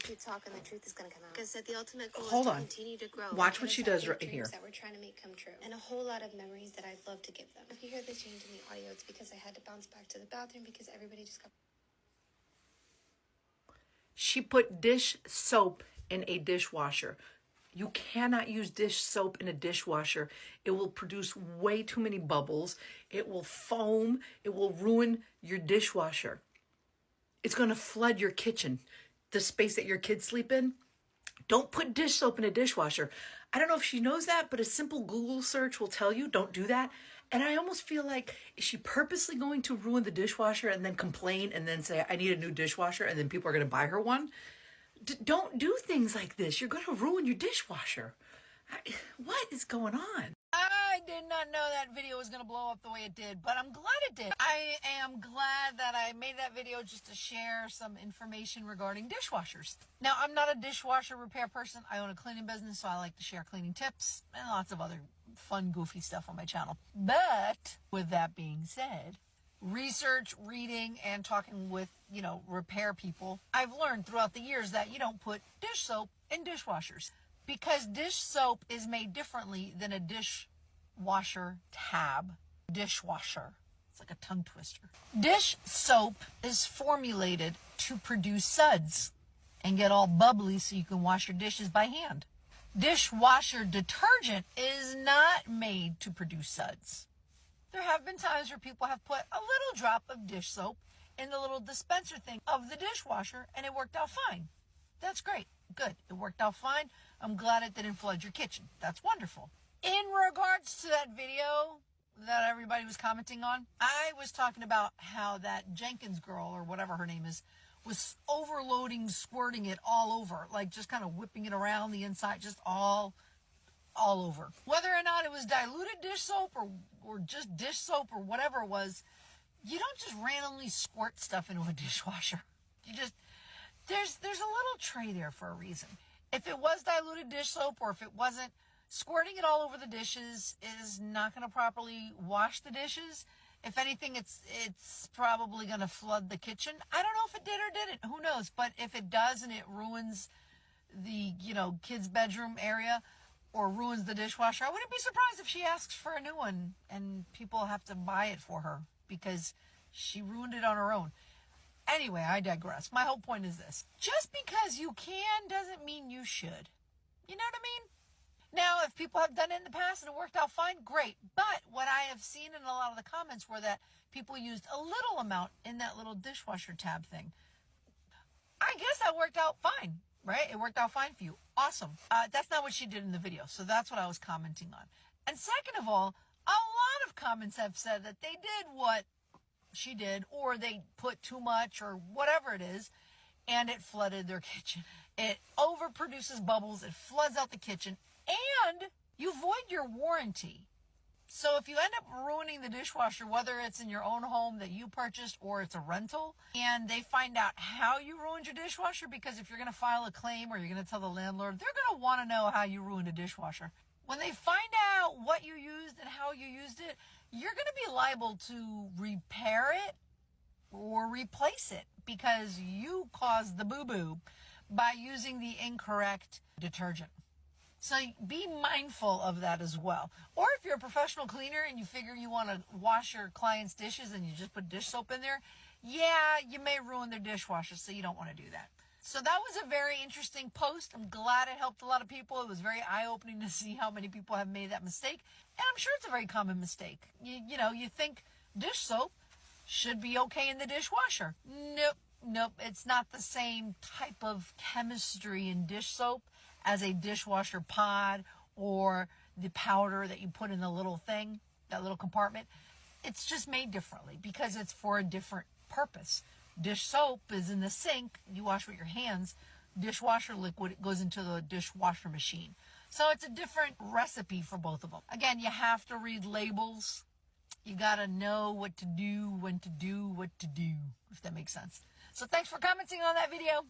keep talking, the truth is going to come out. Like I said, the ultimate goal Hold is to on. continue to grow. Watch what she does right here. That we're trying to make come true. And a whole lot of memories that I'd love to give them. If you hear the change in the audio, it's because I had to bounce back to the bathroom because everybody just got... She put dish soap in a dishwasher. You cannot use dish soap in a dishwasher. It will produce way too many bubbles. It will foam. It will ruin your dishwasher. It's going to flood your kitchen, the space that your kids sleep in. Don't put dish soap in a dishwasher. I don't know if she knows that, but a simple Google search will tell you don't do that. And I almost feel like, is she purposely going to ruin the dishwasher and then complain and then say, I need a new dishwasher, and then people are going to buy her one? Don't do things like this. You're going to ruin your dishwasher. What is going on? I did not know that video was going to blow up the way it did, but I'm glad it did. I am glad that I made that video just to share some information regarding dishwashers. Now, I'm not a dishwasher repair person. I own a cleaning business, so I like to share cleaning tips and lots of other fun, goofy stuff on my channel. But with that being said, research, reading, and talking with, repair people, I've learned throughout the years that you don't put dish soap in dishwashers because dish soap is made differently than a dishwasher tab. Dishwasher. It's like a tongue twister. Dish soap is formulated to produce suds and get all bubbly so you can wash your dishes by hand. Dishwasher detergent is not made to produce suds. There have been times where people have put a little drop of dish soap in the little dispenser thing of the dishwasher, and it worked out fine. That's great. Good. It worked out fine. I'm glad it didn't flood your kitchen. That's wonderful. In regards to that video that everybody was commenting on, I was talking about how that Jenkins girl, or whatever her name is, was overloading, squirting it all over, like just kind of whipping it around the inside, just all over. Whether or not it was diluted dish soap or just dish soap or whatever it was, you don't just randomly squirt stuff into a dishwasher. There's a little tray there for a reason. If it was diluted dish soap or if it wasn't, squirting it all over the dishes is not going to properly wash the dishes. If anything, it's probably going to flood the kitchen. I don't know if it did or didn't. Who knows? But if it does and it ruins the, kids' bedroom area, or ruins the dishwasher, I wouldn't be surprised if she asks for a new one and people have to buy it for her because she ruined it on her own. Anyway, I digress. My whole point is this. Just because you can doesn't mean you should. You know what I mean? Now, if people have done it in the past and it worked out fine, great. But what I have seen in a lot of the comments were that people used a little amount in that little dishwasher tab thing. I guess that worked out fine. Right? It worked out fine for you. Awesome. That's not what she did in the video. So that's what I was commenting on. And second of all, a lot of comments have said that they did what she did, or they put too much or whatever it is, and it flooded their kitchen. It overproduces bubbles. It floods out the kitchen, and you void your warranty. So if you end up ruining the dishwasher, whether it's in your own home that you purchased or it's a rental, and they find out how you ruined your dishwasher, because if you're going to file a claim or you're going to tell the landlord, they're going to want to know how you ruined a dishwasher. When they find out what you used and how you used it, you're going to be liable to repair it or replace it because you caused the boo-boo by using the incorrect detergent. So be mindful of that as well. Or if you're a professional cleaner and you figure you want to wash your client's dishes and you just put dish soap in there, yeah, you may ruin their dishwasher, so you don't want to do that. So that was a very interesting post. I'm glad it helped a lot of people. It was very eye-opening to see how many people have made that mistake. And I'm sure it's a very common mistake. You think dish soap should be okay in the dishwasher. Nope. It's not the same type of chemistry in dish soap as a dishwasher pod or the powder that you put in the little thing, that little compartment. It's just made differently because it's for a different purpose. Dish soap is in the sink. You wash with your hands. Dishwasher liquid goes into the dishwasher machine. So it's a different recipe for both of them. Again, you have to read labels. You got to know what to do, when to do, what to do, if that makes sense. So thanks for commenting on that video.